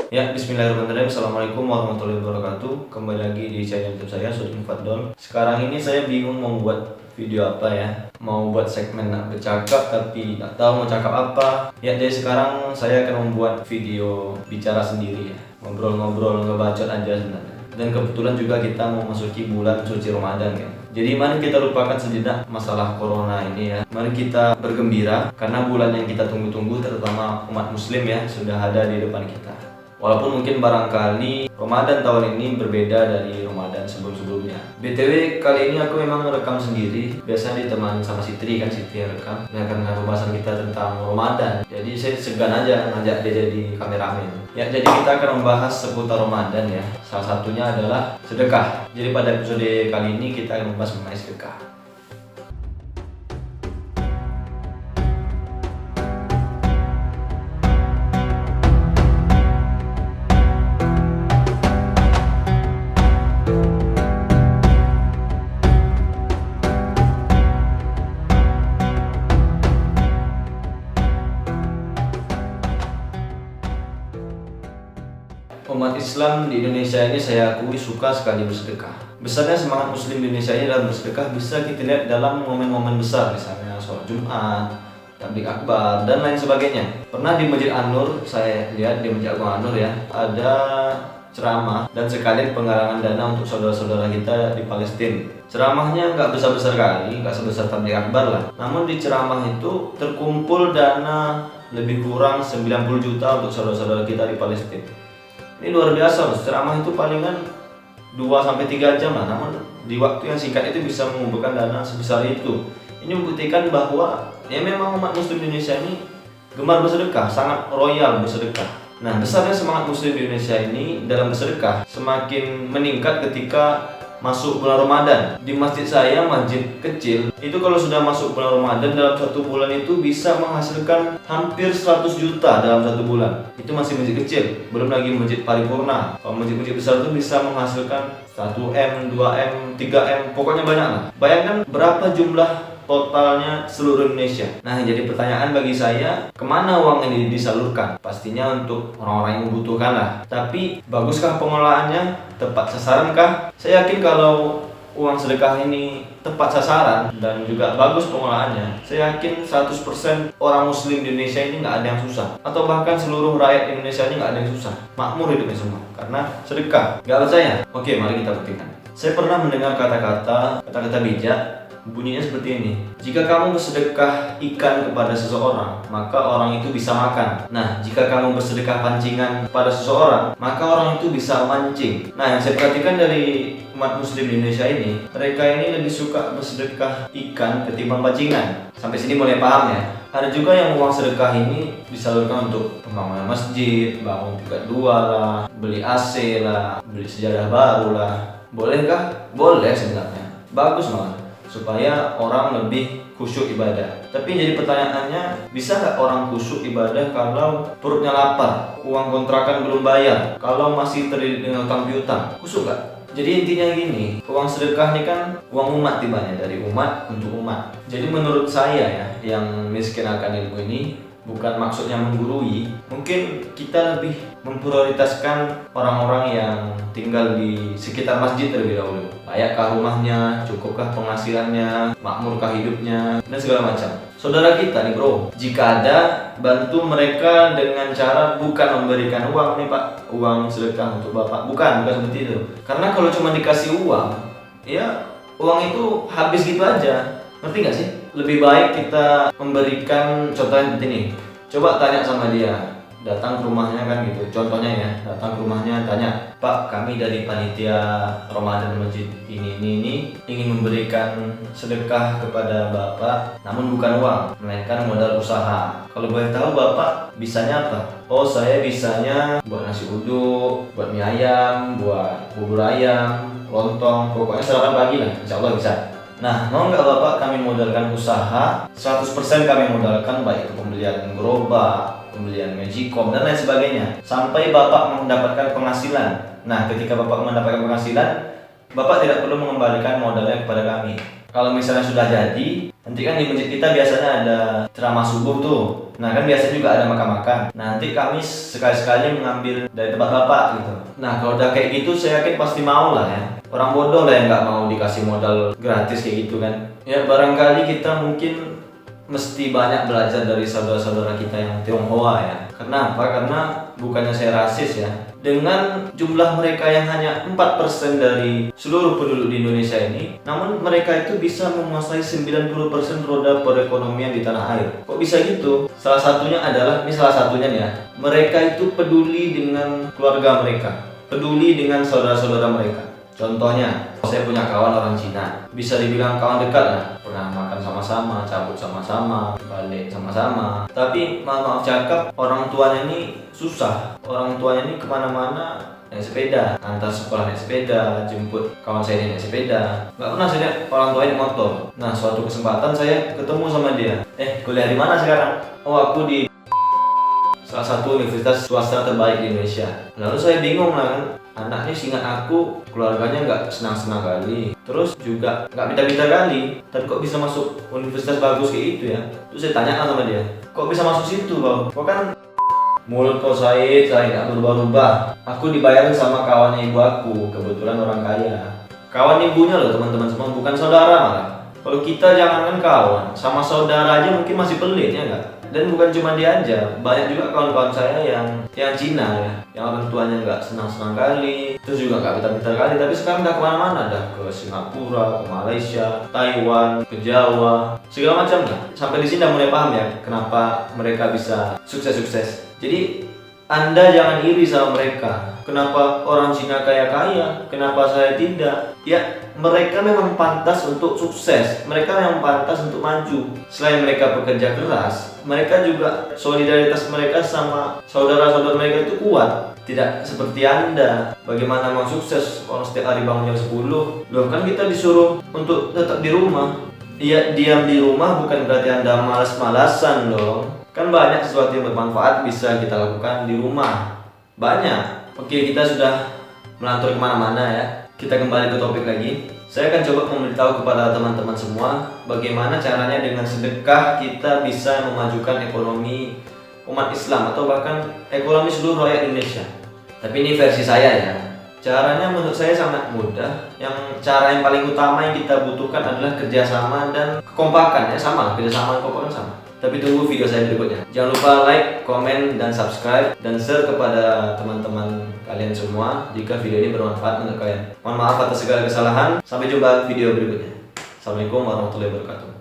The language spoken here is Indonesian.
Ya, bismillahirrahmanirrahim. Assalamualaikum warahmatullahi wabarakatuh. Kembali lagi di channel YouTube saya, Sudin Fadlon. Sekarang ini saya bingung mau buat video apa ya. Mau buat segmen nak bercakap tapi tak tahu mau cakap apa. Ya, jadi sekarang saya akan membuat video bicara sendiri ya. Ngobrol-ngobrol, ngebacot aja sebenarnya. Dan kebetulan juga kita mau masuki bulan suci Ramadan kan. Jadi mari kita lupakan sejenak masalah corona ini ya. Mari kita bergembira karena bulan yang kita tunggu-tunggu, terutama umat muslim ya, sudah ada di depan kita. Walaupun mungkin barangkali Ramadan tahun ini berbeda dari Ramadan sebelum-sebelumnya. BTW kali ini aku memang merekam sendiri. Biasanya ditemani sama Sitri kan, Sitri yang rekam. Nah, karena pembahasan kita tentang Ramadan, jadi saya segan aja ngajak dia jadi kameramen. Ya, jadi kita akan membahas seputar Ramadan ya. Salah satunya adalah sedekah. Jadi pada episode kali ini kita akan membahas mengenai sedekah. Umat Islam di Indonesia ini saya akui suka sekali bersedekah. Besarnya semangat Muslim di Indonesia ini dalam bersedekah bisa kita lihat dalam momen-momen besar, misalnya sholat Jumat, tabligh akbar, dan lain sebagainya. Pernah di Masjid An-Nur, saya lihat di Masjid Agung An-Nur ya, ada ceramah dan sekalian penggalangan dana untuk saudara-saudara kita di Palestina. Ceramahnya nggak besar-besar kali, nggak sebesar tabligh akbar lah. Namun di ceramah itu terkumpul dana lebih kurang 90 juta untuk saudara-saudara kita di Palestina. Ini luar biasa loh, ceramah itu palingan 2-3 jam lah, namun di waktu yang singkat itu bisa mengumpulkan dana sebesar itu. Ini membuktikan bahwa ya memang umat muslim di Indonesia ini gemar bersedekah, sangat royal bersedekah. Nah, besarnya semangat muslim di Indonesia ini dalam bersedekah semakin meningkat ketika masuk bulan Ramadan. Di masjid saya, masjid kecil, itu kalau sudah masuk bulan Ramadan dalam satu bulan itu bisa menghasilkan hampir 100 juta dalam satu bulan. Itu masih masjid kecil, belum lagi masjid paripurna. Kalau masjid-masjid besar itu bisa menghasilkan 1M, 2M, 3M, pokoknya banyak lah. Bayangkan berapa jumlah totalnya seluruh Indonesia. Nah, jadi pertanyaan bagi saya, kemana uang ini disalurkan? Pastinya untuk orang-orang yang membutuhkan lah. Tapi, baguskah pengelolaannya? Tepat sasaran-kah? Saya yakin kalau uang sedekah ini tepat sasaran dan juga bagus pengelolaannya, saya yakin 100% orang muslim di Indonesia ini nggak ada yang susah. Atau bahkan seluruh rakyat Indonesia ini nggak ada yang susah. Makmur hidupnya semua, karena sedekah. Nggak percaya? Oke, mari kita buktikan. Saya pernah mendengar kata-kata bijak. Bunyinya seperti ini. Jika kamu bersedekah ikan kepada seseorang, maka orang itu bisa makan. Nah, jika kamu bersedekah pancingan kepada seseorang, maka orang itu bisa mancing. Nah, yang saya perhatikan dari umat muslim di Indonesia ini, mereka ini lebih suka bersedekah ikan ketimbang pancingan. Sampai sini mulai paham ya. Ada juga yang uang sedekah ini disalurkan untuk pembangunan masjid, bangun tingkat 2 lah, beli AC lah, beli sejadah baru lah. Bolehkah? Boleh sebenarnya. Bagus malah, supaya orang lebih khusyuk ibadah. Tapi jadi pertanyaannya, bisa nggak orang khusyuk ibadah kalau perutnya lapar, uang kontrakan belum bayar, kalau masih terlilit dengan utang piutang? Khusyuk nggak? Jadi intinya gini, uang sedekah ini kan uang umat tibanya, dari umat untuk umat. Jadi menurut saya ya, yang miskin akan ilmu ini bukan maksudnya menggurui. Mungkin kita lebih memprioritaskan orang-orang yang tinggal di sekitar masjid terlebih dahulu. Layakkah rumahnya, cukupkah penghasilannya, makmurkah hidupnya, dan segala macam. Saudara kita nih bro, jika ada, bantu mereka dengan cara bukan memberikan uang nih pak, uang sedekah untuk bapak, bukan seperti itu. Karena kalau cuma dikasih uang, ya uang itu habis gitu aja. Ngerti gak sih? Lebih baik kita memberikan contohnya seperti ini. Coba tanya sama dia, datang ke rumahnya kan gitu. Contohnya ya, datang ke rumahnya tanya, Pak, kami dari panitia Ramadan Masjid ini ingin memberikan sedekah kepada Bapak, namun bukan uang, melainkan modal usaha. Kalau boleh tahu Bapak bisanya apa? Oh, saya bisanya buat nasi uduk, buat mie ayam, buat bubur ayam, lontong, pokoknya sarapan pagi lah, insya Allah bisa. Nah, mau nggak Bapak kami modalkan usaha, 100% kami modalkan, baik itu pembelian gerobak, pembelian magicom, dan lain sebagainya, sampai Bapak mendapatkan penghasilan. Nah, ketika Bapak mendapatkan penghasilan, Bapak tidak perlu mengembalikan modalnya kepada kami. Kalau misalnya sudah jadi, nanti kan di masjid kita biasanya ada ceramah subuh tuh. Nah kan biasanya juga ada makan-makan. Nanti kami sekali-sekali mengambil dari tempat bapak gitu. Nah kalau udah kayak gitu saya yakin pasti mau lah ya. Orang bodoh lah yang nggak mau dikasih modal gratis kayak gitu kan. Ya barangkali kita mungkin mesti banyak belajar dari saudara-saudara kita yang Tionghoa ya. Kenapa? Karena bukannya saya rasis ya. Dengan jumlah mereka yang hanya 4% dari seluruh penduduk di Indonesia ini, namun mereka itu bisa menguasai 90% roda perekonomian di tanah air. Kok bisa gitu? Salah satunya adalah, ini salah satunya nih ya, mereka itu peduli dengan keluarga mereka, peduli dengan saudara-saudara mereka. Contohnya, saya punya kawan orang Cina, bisa dibilang kawan dekat lah. Pernah makan sama-sama, cabut sama-sama, balik sama-sama. Tapi maaf cakap, orang tuanya ini susah. Orang tuanya ini kemana-mana naik sepeda, antar sekolah naik sepeda, jemput kawan saya naik sepeda. Gak pernah saya lihat orang tuanya naik motor. Nah, suatu kesempatan saya ketemu sama dia. Kuliah di mana sekarang? Oh, aku di salah satu universitas swasta terbaik di Indonesia. Lalu saya bingung lah kan, anaknya seingat aku keluarganya nggak senang-senang kali, terus juga nggak pintar-pintar kali, tapi kok bisa masuk universitas bagus kayak gitu ya. Terus saya tanya sama dia, kok bisa masuk situ bang? Kok kan mulut kau Said nggak berubah-ubah. Aku dibayarin sama kawannya ibu aku, kebetulan orang kaya. Kawan ibunya loh teman-teman semua, bukan saudara malah. Kalau kita jangankan kawan, sama saudara aja mungkin masih pelit ya nggak? Dan bukan cuma dia aja, banyak juga kawan-kawan saya yang Cina ya, yang orang tuanya nggak senang-senang kali, terus juga nggak pintar-pintar kali, tapi sekarang udah kemana-mana, dah ke Singapura, ke Malaysia, Taiwan, ke Jawa, segala macam lah. Sampai di sini udah mulai paham ya, kenapa mereka bisa sukses-sukses. Jadi Anda jangan iri sama mereka. Kenapa orang Cina kaya-kaya, kenapa saya tidak? Ya, mereka memang pantas untuk sukses. Mereka memang pantas untuk maju. Selain mereka bekerja keras, mereka juga solidaritas mereka sama saudara-saudara mereka itu kuat. Tidak seperti Anda. Bagaimana mau sukses orang setiap hari bangun jam 10? Loh kan kita disuruh untuk tetap di rumah. Iya, diam di rumah bukan berarti Anda malas-malasan dong. Kan banyak sesuatu yang bermanfaat bisa kita lakukan di rumah. Banyak. Oke, kita sudah melantur kemana-mana ya. Kita kembali ke topik lagi. Saya akan coba memberitahu kepada teman-teman semua bagaimana caranya dengan sedekah kita bisa memajukan ekonomi umat Islam atau bahkan ekonomi seluruh rakyat Indonesia. Tapi ini versi saya ya. Caranya menurut saya sangat mudah. Yang cara yang paling utama yang kita butuhkan adalah kerjasama dan kekompakan ya, sama, kerjasama dan kekompakan sama. Tapi tunggu video saya berikutnya. Jangan lupa like, komen, dan subscribe, dan share kepada teman-teman kalian semua jika video ini bermanfaat untuk kalian. Mohon maaf atas segala kesalahan. Sampai jumpa video berikutnya. Assalamualaikum warahmatullahi wabarakatuh.